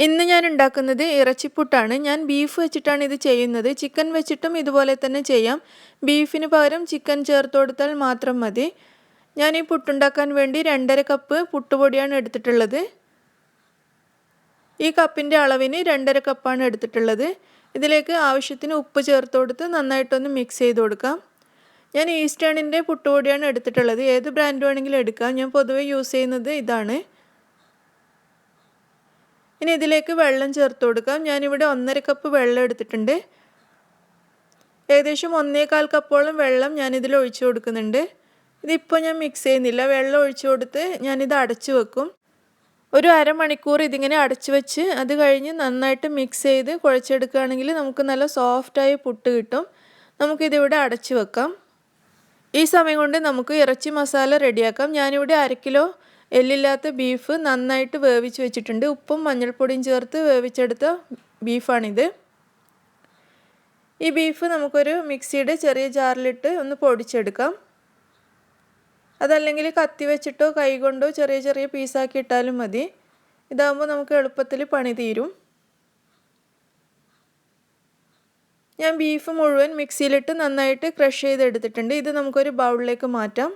ഇന്ന് ഞാൻ ഉണ്ടാക്കുന്നത് ഇറച്ചിപ്പുട്ടാണ്. ഞാൻ ബീഫ് വെച്ചിട്ടാണ് ഇത് ചെയ്യുന്നത്. ചിക്കൻ വെച്ചിട്ടും ഇതുപോലെ തന്നെ ചെയ്യാം. ബീഫിന് പകരം ചിക്കൻ ചേർത്ത് കൊടുത്താൽ മാത്രം മതി. ഞാൻ ഈ പുട്ടുണ്ടാക്കാൻ വേണ്ടി 2.5 കപ്പ് പുട്ടുപൊടിയാണ് എടുത്തിട്ടുള്ളത്. ഈ കപ്പിൻ്റെ അളവിന് 2.5 കപ്പാണ് എടുത്തിട്ടുള്ളത്. ഇതിലേക്ക് ആവശ്യത്തിന് ഉപ്പ് ചേർത്ത് കൊടുത്ത് നന്നായിട്ടൊന്ന് മിക്സ് ചെയ്ത് കൊടുക്കാം. ഞാൻ ഈസ്റ്റേണിൻ്റെ പുട്ടുപൊടിയാണ് എടുത്തിട്ടുള്ളത്. ഏത് ബ്രാൻഡ് വേണമെങ്കിലും എടുക്കാം. ഞാൻ പൊതുവെ യൂസ് ചെയ്യുന്നത് ഇതാണ്. ഇനി ഇതിലേക്ക് വെള്ളം ചേർത്ത് കൊടുക്കാം. ഞാനിവിടെ 1.5 കപ്പ് വെള്ളം എടുത്തിട്ടുണ്ട്. ഏകദേശം 1.25 കപ്പോളം വെള്ളം ഞാനിതിൽ ഒഴിച്ചു കൊടുക്കുന്നുണ്ട്. ഇതിപ്പോൾ ഞാൻ മിക്സ് ചെയ്യുന്നില്ല. വെള്ളം ഒഴിച്ചു കൊടുത്ത് ഞാനിത് അടച്ചു വെക്കും. ഒരു അരമണിക്കൂർ ഇതിങ്ങനെ അടച്ചു വെച്ച് അത് കഴിഞ്ഞ് നന്നായിട്ട് മിക്സ് ചെയ്ത് കുഴച്ചെടുക്കുകയാണെങ്കിൽ നമുക്ക് നല്ല സോഫ്റ്റായ പുട്ട് കിട്ടും. നമുക്കിതിവിടെ അടച്ചു വെക്കാം. ഈ സമയം കൊണ്ട് നമുക്ക് ഇറച്ചി മസാല റെഡിയാക്കാം. ഞാനിവിടെ 1 കിലോ എല്ലില്ലാത്ത ബീഫ് നന്നായിട്ട് വേവിച്ച് വെച്ചിട്ടുണ്ട്. ഉപ്പും മഞ്ഞൾപ്പൊടിയും ചേർത്ത് വേവിച്ചെടുത്ത ബീഫാണിത്. ഈ ബീഫ് നമുക്കൊരു മിക്സിയുടെ ചെറിയ ജാറിലിട്ട് ഒന്ന് പൊടിച്ചെടുക്കാം. അതല്ലെങ്കിൽ കത്തി വെച്ചിട്ടോ കൈ കൊണ്ടോ ചെറിയ ചെറിയ പീസാക്കി ഇട്ടാലും മതി. ഇതാകുമ്പോൾ നമുക്ക് എളുപ്പത്തിൽ പണി തീരും. ഞാൻ ബീഫ് മുഴുവൻ മിക്സിയിലിട്ട് നന്നായിട്ട് ക്രഷ് ചെയ്തെടുത്തിട്ടുണ്ട്. ഇത് നമുക്കൊരു ബൗളിലേക്ക് മാറ്റാം.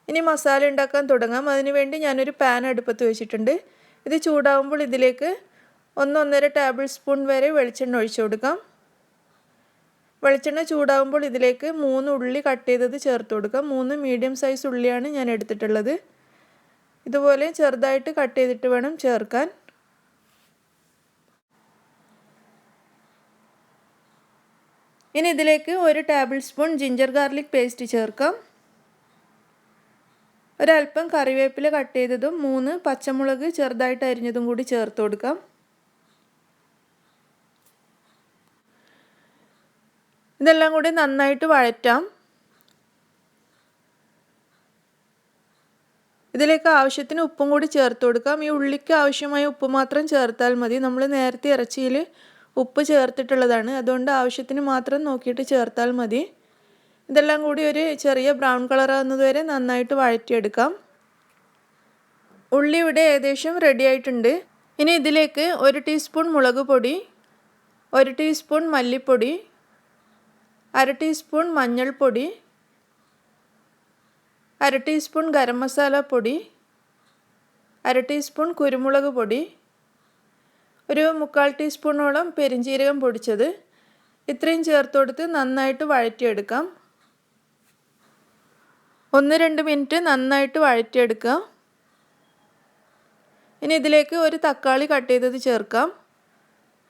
ഇനി മസാല ഉണ്ടാക്കാൻ തുടങ്ങാം. അതിനുവേണ്ടി ഞാനൊരു പാൻ അടുപ്പത്ത് വെച്ചിട്ടുണ്ട്. ഇത് ചൂടാകുമ്പോൾ ഇതിലേക്ക് 1-1.5 ടേബിൾ സ്പൂൺ വരെ വെളിച്ചെണ്ണ ഒഴിച്ചു കൊടുക്കാം. വെളിച്ചെണ്ണ ചൂടാകുമ്പോൾ ഇതിലേക്ക് 3 ഉള്ളി കട്ട് ചെയ്തത് ചേർത്ത് കൊടുക്കാം. 3 മീഡിയം സൈസ് ഉള്ളിയാണ് ഞാൻ എടുത്തിട്ടുള്ളത്. ഇതുപോലെ ചെറുതായിട്ട് കട്ട് ചെയ്തിട്ട് വേണം ചേർക്കാൻ. ഇനി ഇതിലേക്ക് 1 table spoon ginger garlic paste ചേർക്കാം. ഒരല്പം കറിവേപ്പില കട്ട് ചെയ്തതും 3 പച്ചമുളക് ചെറുതായിട്ട് അരിഞ്ഞതും കൂടി ചേർത്ത് കൊടുക്കാം. ഇതെല്ലാം കൂടി നന്നായിട്ട് വഴറ്റാം. ഇതിലേക്ക് ആവശ്യത്തിന് ഉപ്പും കൂടി ചേർത്ത് കൊടുക്കാം. ഈ ഉള്ളിക്ക് ആവശ്യമായ ഉപ്പ് മാത്രം ചേർത്താൽ മതി. നമ്മൾ നേരത്തെ ഇറച്ചിയിൽ ഉപ്പ് ചേർത്തിട്ടുള്ളതാണ്. അതുകൊണ്ട് ആവശ്യത്തിന് മാത്രം നോക്കിയിട്ട് ചേർത്താൽ മതി. ഇതെല്ലാം കൂടി ഒരു ചെറിയ ബ്രൗൺ കളർ ആകുന്നത് വരെ നന്നായിട്ട് വഴറ്റിയെടുക്കാം. ഉള്ളി ഇവിടെ ഏകദേശം റെഡി ആയിട്ടുണ്ട്. ഇനി ഇതിലേക്ക് 1 ടീസ്പൂൺ മുളക് പൊടി, 1 ടീസ്പൂൺ മല്ലിപ്പൊടി, 1/2 ടീസ്പൂൺ മഞ്ഞൾപ്പൊടി, 1/2 ടീസ്പൂൺ ഗരം മസാല പൊടി, 1/2 ടീസ്പൂൺ കുരുമുളക് പൊടി, ഒരു 1/4 ടീസ്പൂണോളം പെരിഞ്ജീരകം പൊടിച്ചത്, ഇത്രയും ചേർത്ത് കൊടുത്ത് നന്നായിട്ട് വഴറ്റിയെടുക്കാം. 1-2 മിനിറ്റ് നന്നായിട്ട് വഴറ്റിയെടുക്കാം. ഇനി ഇതിലേക്ക് ഒരു തക്കാളി കട്ട് ചെയ്തത് ചേർക്കാം.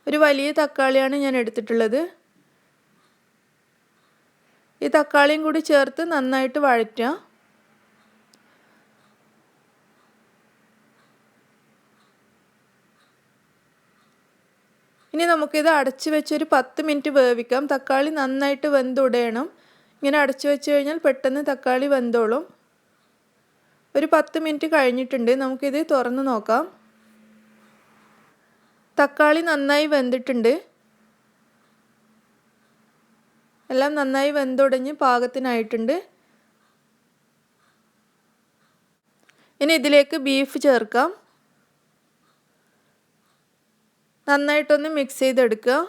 ഒരു വലിയ തക്കാളിയാണ് ഞാൻ എടുത്തിട്ടുള്ളത്. ഈ തക്കാളിയും കൂടി ചേർത്ത് നന്നായിട്ട് വഴറ്റുക. ഇനി നമുക്കിത് അടച്ചു വെച്ചൊരു 10 മിനിറ്റ് വേവിക്കാം. തക്കാളി നന്നായിട്ട് വെന്തുടയണം. ഇങ്ങനെ അടച്ചു വെച്ച് കഴിഞ്ഞാൽ പെട്ടെന്ന് തക്കാളി വെന്തോളും. ഒരു 10 മിനിറ്റ് കഴിഞ്ഞിട്ടുണ്ട്. നമുക്കിത് തുറന്ന് നോക്കാം. തക്കാളി നന്നായി വെന്തിട്ടുണ്ട്. എല്ലാം നന്നായി വെന്തുടഞ്ഞ് പാകത്തിനായിട്ടുണ്ട്. ഇനി ഇതിലേക്ക് ബീഫ് ചേർക്കാം. നന്നായിട്ടൊന്ന് മിക്സ് ചെയ്തെടുക്കുക.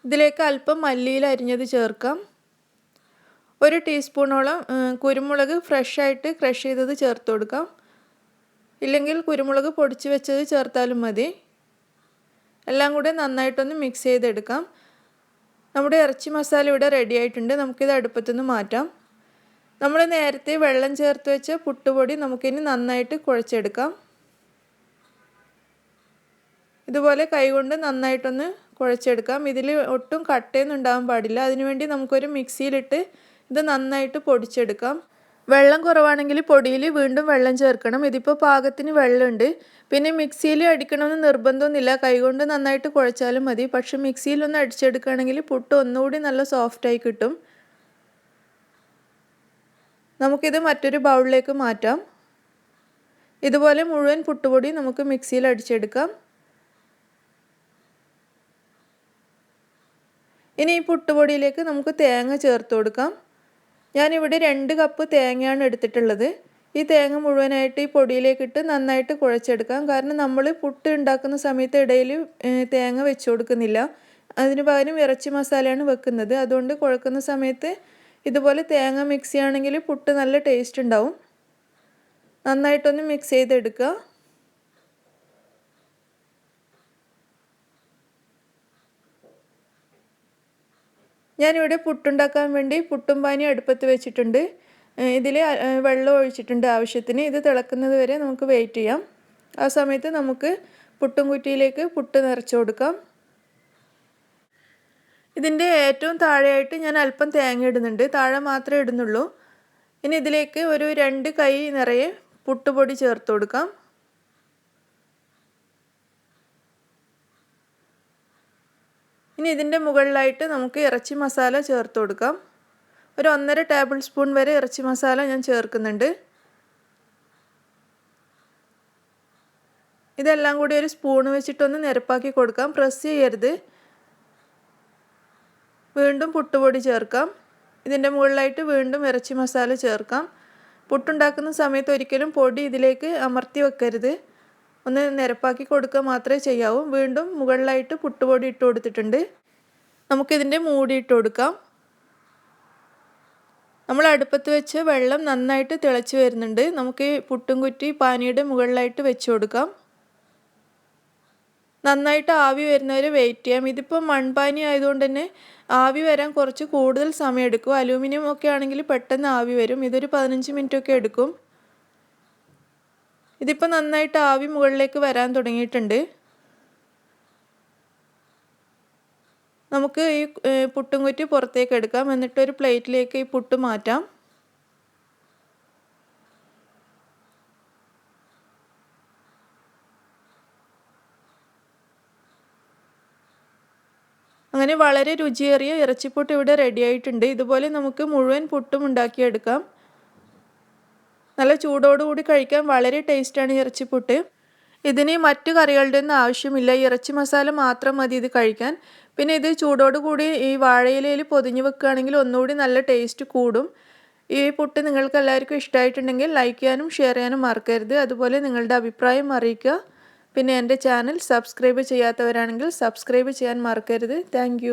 ഇതിലേക്ക് അല്പം മല്ലിയില അരിഞ്ഞത് ചേർക്കാം. 1 ടീസ്പൂണോളം കുരുമുളക് ഫ്രഷായിട്ട് ക്രഷ് ചെയ്തത് ചേർത്ത് കൊടുക്കാം. ഇല്ലെങ്കിൽ കുരുമുളക് പൊടിച്ച് വെച്ചത് ചേർത്താലും മതി. എല്ലാം കൂടെ നന്നായിട്ടൊന്ന് മിക്സ് ചെയ്തെടുക്കാം. നമ്മുടെ ഇറച്ചി മസാല ഇവിടെ റെഡി ആയിട്ടുണ്ട്. നമുക്കിത് അടുപ്പത്തുനിന്ന് മാറ്റാം. നമ്മൾ നേരത്തെ വെള്ളം ചേർത്ത് വെച്ച പുട്ടുപൊടി നമുക്കിനി നന്നായിട്ട് കുഴച്ചെടുക്കാം. ഇതുപോലെ കൈകൊണ്ട് നന്നായിട്ടൊന്ന് കുഴച്ചെടുക്കാം. ഇതിൽ ഒട്ടും കട്ടയൊന്നും ഉണ്ടാകാൻ പാടില്ല. അതിനുവേണ്ടി നമുക്കൊരു മിക്സിയിലിട്ട് ഇത് നന്നായിട്ട് പൊടിച്ചെടുക്കാം. വെള്ളം കുറവാണെങ്കിൽ പൊടിയിൽ വീണ്ടും വെള്ളം ചേർക്കണം. ഇതിപ്പോൾ പാകത്തിന് വെള്ളമുണ്ട്. പിന്നെ മിക്സിയിൽ അടിക്കണമെന്ന് നിർബന്ധമൊന്നുമില്ല. കൈകൊണ്ട് നന്നായിട്ട് കുഴച്ചാലും മതി. പക്ഷെ മിക്സിയിലൊന്ന് അടിച്ചെടുക്കുകയാണെങ്കിൽ പുട്ട് ഒന്നുകൂടി നല്ല സോഫ്റ്റായി കിട്ടും. നമുക്കിത് മറ്റൊരു ബൗളിലേക്ക് മാറ്റാം. ഇതുപോലെ മുഴുവൻ പുട്ടുപൊടി നമുക്ക് മിക്സിയിൽ അടിച്ചെടുക്കാം. ഇനി ഈ പുട്ടുപൊടിയിലേക്ക് നമുക്ക് തേങ്ങ ചേർത്ത് കൊടുക്കാം. ഞാനിവിടെ 2 കപ്പ് തേങ്ങയാണ് എടുത്തിട്ടുള്ളത്. ഈ തേങ്ങ മുഴുവനായിട്ട് ഈ പൊടിയിലേക്കിട്ട് നന്നായിട്ട് കുഴച്ചെടുക്കാം. കാരണം നമ്മൾ പുട്ട് ഉണ്ടാക്കുന്ന സമയത്ത് ഇടയിൽ തേങ്ങ വെച്ച് കൊടുക്കുന്നില്ല. അതിന് പകരം ഇറച്ചി മസാലയാണ് വെക്കുന്നത്. അതുകൊണ്ട് കുഴക്കുന്ന സമയത്ത് ഇതുപോലെ തേങ്ങ മിക്സ് ചെയ്യുകയാണെങ്കിൽ പുട്ട് നല്ല ടേസ്റ്റ് ഉണ്ടാവും. നന്നായിട്ടൊന്ന് മിക്സ് ചെയ്തെടുക്കുക. ഞാനിവിടെ പുട്ടുണ്ടാക്കാൻ വേണ്ടി പുട്ടും പാനി അടുപ്പത്ത് വെച്ചിട്ടുണ്ട്. ഇതിൽ വെള്ളം ഒഴിച്ചിട്ടുണ്ട് ആവശ്യത്തിന്. ഇത് തിളക്കുന്നത് വരെ നമുക്ക് വെയിറ്റ് ചെയ്യാം. ആ സമയത്ത് നമുക്ക് പുട്ടും കുറ്റിയിലേക്ക് പുട്ട് നിറച്ച് കൊടുക്കാം. ഇതിൻ്റെ ഏറ്റവും താഴെയായിട്ട് ഞാൻ അല്പം തേങ്ങ ഇടുന്നുണ്ട്. താഴെ മാത്രമേ ഇടുന്നുള്ളൂ. ഇനി ഇതിലേക്ക് ഒരു 2 കൈ നിറയെ പുട്ടുപൊടി ചേർത്ത് കൊടുക്കാം. ഇനി ഇതിൻ്റെ മുകളിലായിട്ട് നമുക്ക് ഇറച്ചി മസാല ചേർത്ത് കൊടുക്കാം. ഒരു 1.5 ടേബിൾ സ്പൂൺ വരെ ഇറച്ചി മസാല ഞാൻ ചേർക്കുന്നുണ്ട്. ഇതെല്ലാം കൂടി ഒരു സ്പൂണ് വെച്ചിട്ടൊന്ന് നിരപ്പാക്കി കൊടുക്കാം. പ്രസ് ചെയ്യരുത്. വീണ്ടും പുട്ടുപൊടി ചേർക്കാം. ഇതിൻ്റെ മുകളിലായിട്ട് വീണ്ടും ഇറച്ചി മസാല ചേർക്കാം. പുട്ടുണ്ടാക്കുന്ന സമയത്ത് ഒരിക്കലും പൊടി ഇതിലേക്ക് അമർത്തി വെക്കരുത്. ഒന്ന് നിരപ്പാക്കി കൊടുക്കുക മാത്രമേ ചെയ്യാവൂ. വീണ്ടും മുകളിലായിട്ട് പുട്ടുപൊടി ഇട്ട് കൊടുത്തിട്ടുണ്ട്. നമുക്കിതിൻ്റെ മൂടി ഇട്ട് കൊടുക്കാം. നമ്മൾ അടുപ്പത്ത് വെച്ച് വെള്ളം നന്നായിട്ട് തിളച്ച് വരുന്നുണ്ട്. നമുക്ക് പുട്ടും കുറ്റി പാനിയുടെ മുകളിലായിട്ട് വെച്ച് കൊടുക്കാം. നന്നായിട്ട് ആവി വരുന്നവരെ വെയിറ്റ് ചെയ്യാം. ഇതിപ്പോൾ മൺപാനി ആയതുകൊണ്ട് തന്നെ ആവി വരാൻ കുറച്ച് കൂടുതൽ സമയം എടുക്കും. അലൂമിനിയം ഒക്കെ ആണെങ്കിൽ പെട്ടെന്ന് ആവി വരും. ഇതൊരു 15 മിനിറ്റൊക്കെ എടുക്കും. ഇതിപ്പോൾ നന്നായിട്ട് ആവി മുകളിലേക്ക് വരാൻ തുടങ്ങിയിട്ടുണ്ട്. നമുക്ക് ഈ പുട്ടും കുറ്റി പുറത്തേക്ക് എടുക്കാം. എന്നിട്ടൊരു പ്ലേറ്റിലേക്ക് ഈ പുട്ട് മാറ്റാം. അങ്ങനെ വളരെ രുചിയേറിയ ഇറച്ചിപ്പുട്ട് ഇവിടെ റെഡി ആയിട്ടുണ്ട്. ഇതുപോലെ നമുക്ക് മുഴുവൻ പുട്ടും ഉണ്ടാക്കിയെടുക്കാം. നല്ല ചൂടോടുകൂടി കഴിക്കാൻ വളരെ ടേസ്റ്റാണ് ഇറച്ചിപ്പുട്ട്. ഇതിന് മറ്റു കറികളുടെ ഒന്നും ആവശ്യമില്ല. ഇറച്ചി മസാല മാത്രം മതി ഇത് കഴിക്കാൻ. പിന്നെ ഇത് ചൂടോടുകൂടി ഈ വാഴയിലയിൽ പൊതിഞ്ഞ് വെക്കുകയാണെങ്കിൽ ഒന്നുകൂടി നല്ല ടേസ്റ്റ് കൂടും. ഈ പുട്ട് നിങ്ങൾക്ക് എല്ലാവർക്കും ഇഷ്ടമായിട്ടുണ്ടെങ്കിൽ ലൈക്ക് ചെയ്യാനും ഷെയർ ചെയ്യാനും മറക്കരുത്. അതുപോലെ നിങ്ങളുടെ അഭിപ്രായം അറിയിക്കുക. പിന്നെ എൻ്റെ ചാനൽ സബ്സ്ക്രൈബ് ചെയ്യാത്തവരാണെങ്കിൽ സബ്സ്ക്രൈബ് ചെയ്യാൻ മറക്കരുത്. താങ്ക്